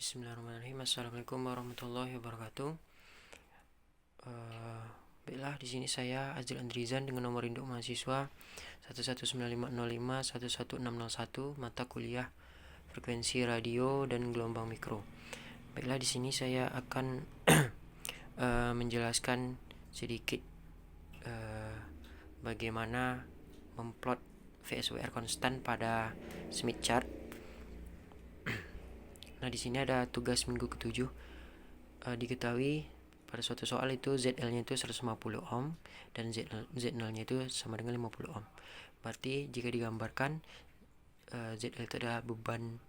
Bismillahirrahmanirrahim. Assalamualaikum warahmatullahi wabarakatuh. Baiklah, di sini saya Azril Andrizan dengan nomor induk mahasiswa 11950511601 mata kuliah frekuensi radio dan gelombang mikro. Baiklah, di sini saya akan menjelaskan sedikit bagaimana memplot VSWR konstan pada Smith chart. Nah, di sini ada tugas minggu ke-7. Diketahui pada suatu soal itu ZL-nya itu 150 ohm dan Z0-nya itu sama dengan 50 ohm. Berarti jika digambarkan ZL itu adalah beban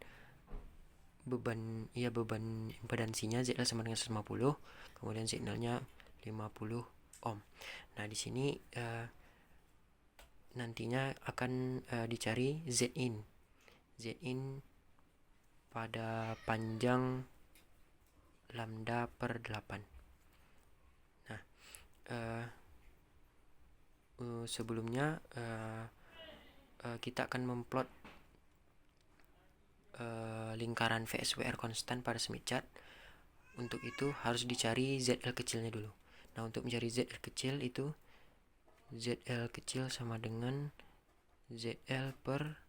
impedansinya ZL sama dengan 150, kemudian Z0-nya 50 ohm. Nah, di sini nantinya akan dicari Zin pada panjang lambda per 8. Nah, sebelumnya kita akan memplot lingkaran VSWR konstan pada Smith chart. Untuk itu harus dicari ZL kecilnya dulu. Nah, untuk mencari ZL kecil itu ZL kecil sama dengan ZL per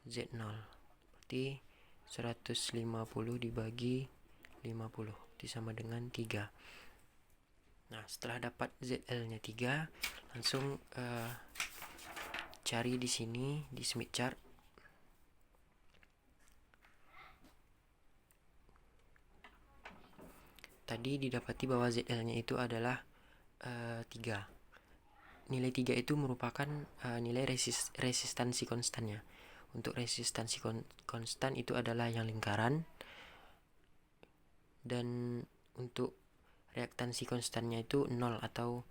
Z0. Berarti 150 dibagi 50 itu sama dengan 3. Nah, setelah dapat ZL-nya 3, langsung cari di sini di Smith chart. Tadi didapati bahwa ZL-nya itu adalah 3. Nilai 3 itu merupakan nilai resistansi konstannya. Untuk resistansi konstan itu adalah yang lingkaran, dan untuk reaktansi konstannya itu 0 atau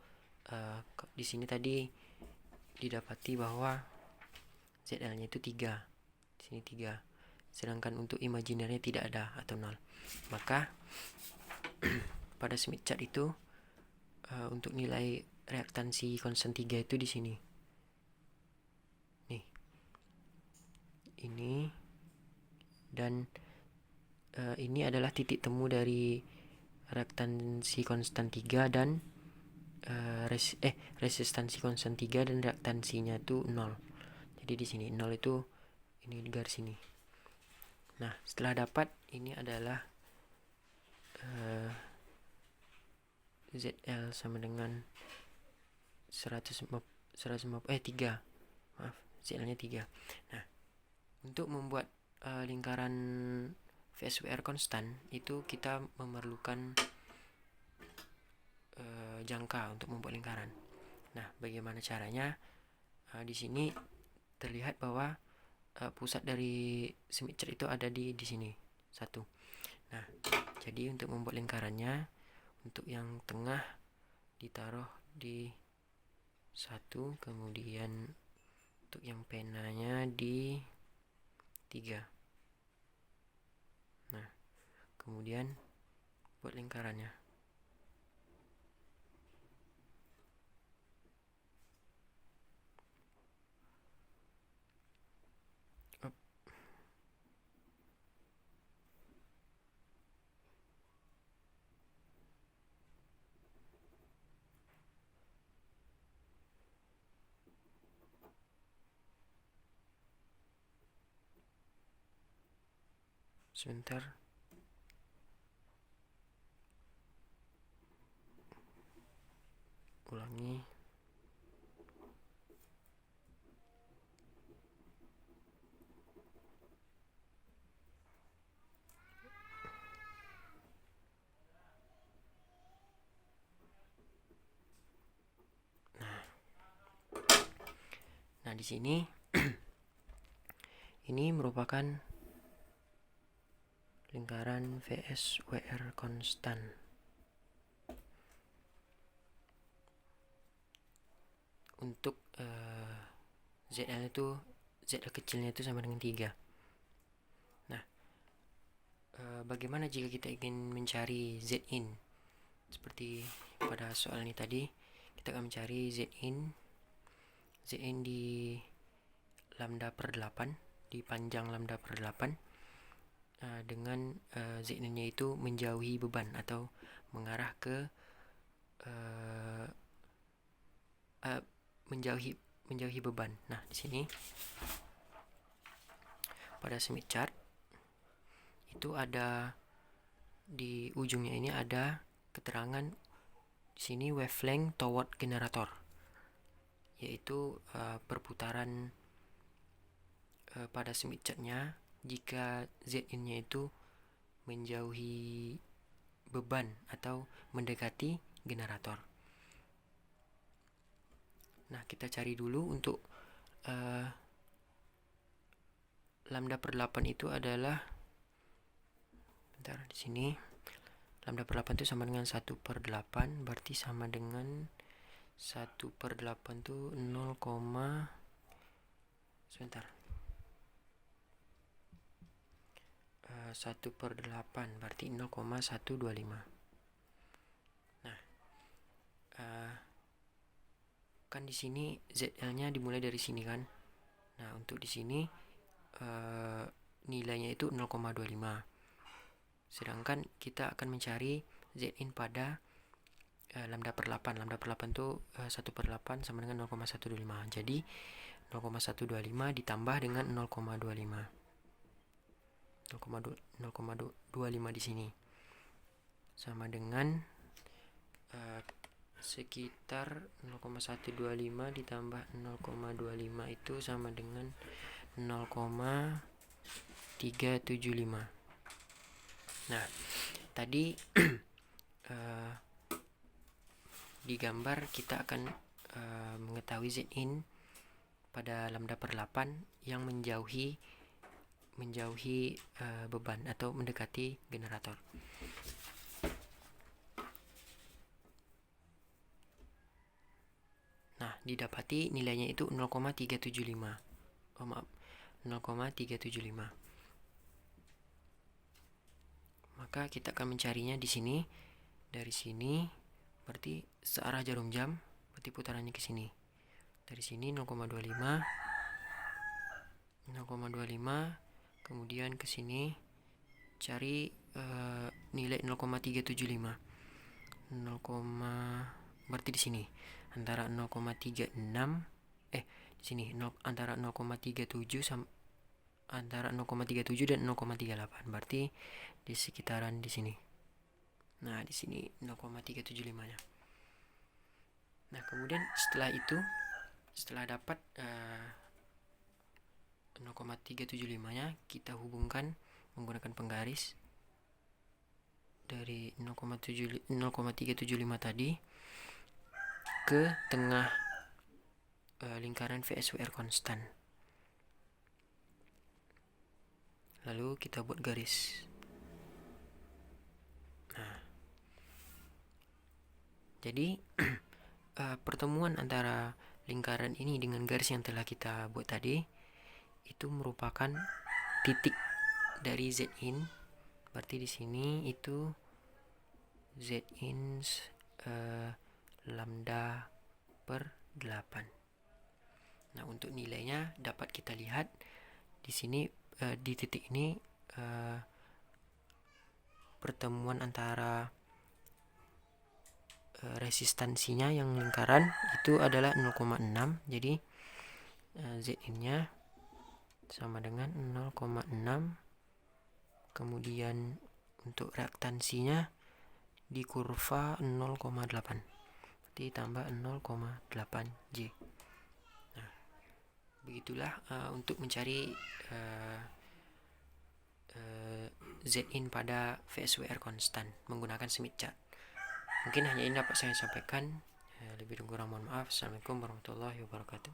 di sini tadi didapati bahwa ZL-nya itu 3. Di sini 3. Sedangkan untuk imajinernya tidak ada atau 0. Maka pada Smith chart itu untuk nilai reaktansi konstan 3 itu di sini. Nih. Ini dan ini adalah titik temu dari reaktansi konstan 3 dan resistansi konstan 3 dan reaktansinya itu 0. Jadi di sini 0 itu ini di garis ini. Nah, setelah dapat ini adalah ZL sama dengan 3. Maaf, ZL-nya 3. Nah, untuk membuat lingkaran VSWR konstan itu kita memerlukan jangka untuk membuat lingkaran. Nah, bagaimana caranya? Di sini terlihat bahwa pusat dari Smith chart itu ada di sini 1. Nah, jadi untuk membuat lingkarannya, untuk yang tengah ditaruh di 1, kemudian untuk yang penanya di 3. Nah, kemudian buat lingkarannya. Sebentar. Ulangi. Nah, di sini ini merupakan lingkaran VSWR konstan. Untuk ZL itu ZL kecilnya itu sama dengan 3. Nah, bagaimana jika kita ingin mencari Zin? Seperti pada soal ini tadi, kita akan mencari Zin di lambda per 8, di panjang lambda per 8. dengan Zn-nya itu menjauhi beban atau mengarah ke menjauhi beban. Nah, di sini pada Smith chart itu ada di ujungnya ini ada keterangan di sini wavelength toward generator, yaitu perputaran pada Smith chart-nya jika Zn-nya itu menjauhi beban atau mendekati generator. Nah, kita cari dulu untuk lambda per 8 itu adalah, bentar, di sini lambda per 8 itu sama dengan 1 per 8, berarti sama dengan 1 per 8 itu 0, sebentar, 1 per 8 berarti 0,125. Nah, kan di sini ZL-nya dimulai dari sini kan. Nah, untuk di sini nilainya itu 0,25. Sedangkan kita akan mencari Zin pada lambda per 8. Lambda per 8 itu 1 per 8 sama dengan 0,125. Jadi 0,125 ditambah dengan 0,25. 0,25 di sini sama dengan sekitar 0,125 ditambah 0,25 itu sama dengan 0,375. Nah, tadi di gambar kita akan mengetahui Zin pada lambda per 8 yang menjauhi beban atau mendekati generator. Nah, didapati nilainya itu 0,375. Oh, maaf, 0,375. Maka kita akan mencarinya di sini. Dari sini berarti searah jarum jam, berarti putarannya ke sini. Dari sini 0,25, kemudian ke sini cari nilai 0,375. Berarti di sini antara 0,36 di sini antara 0,37 sama antara 0,37 dan 0,38. Berarti di sekitaran di sini. Nah, di sini 0,375-nya. Nah, kemudian setelah dapat 0,375-nya, kita hubungkan menggunakan penggaris dari 0,375 tadi ke tengah lingkaran VSWR konstan. Lalu kita buat garis. Nah, jadi pertemuan antara lingkaran ini dengan garis yang telah kita buat tadi itu merupakan titik dari Zin. Berarti di sini itu Zin lambda per 8. Nah, untuk nilainya dapat kita lihat di sini di titik ini pertemuan antara resistansinya yang lingkaran itu adalah 0,6. Jadi Zin-nya sama dengan 0,6. Kemudian untuk reaktansinya di kurva 0,8. Berarti tambah 0,8 J. Nah, begitulah untuk mencari Zin pada VSWR konstan menggunakan Smith chart. Mungkin hanya ini dapat saya sampaikan. Lebih kurang mohon maaf. Assalamualaikum warahmatullahi wabarakatuh.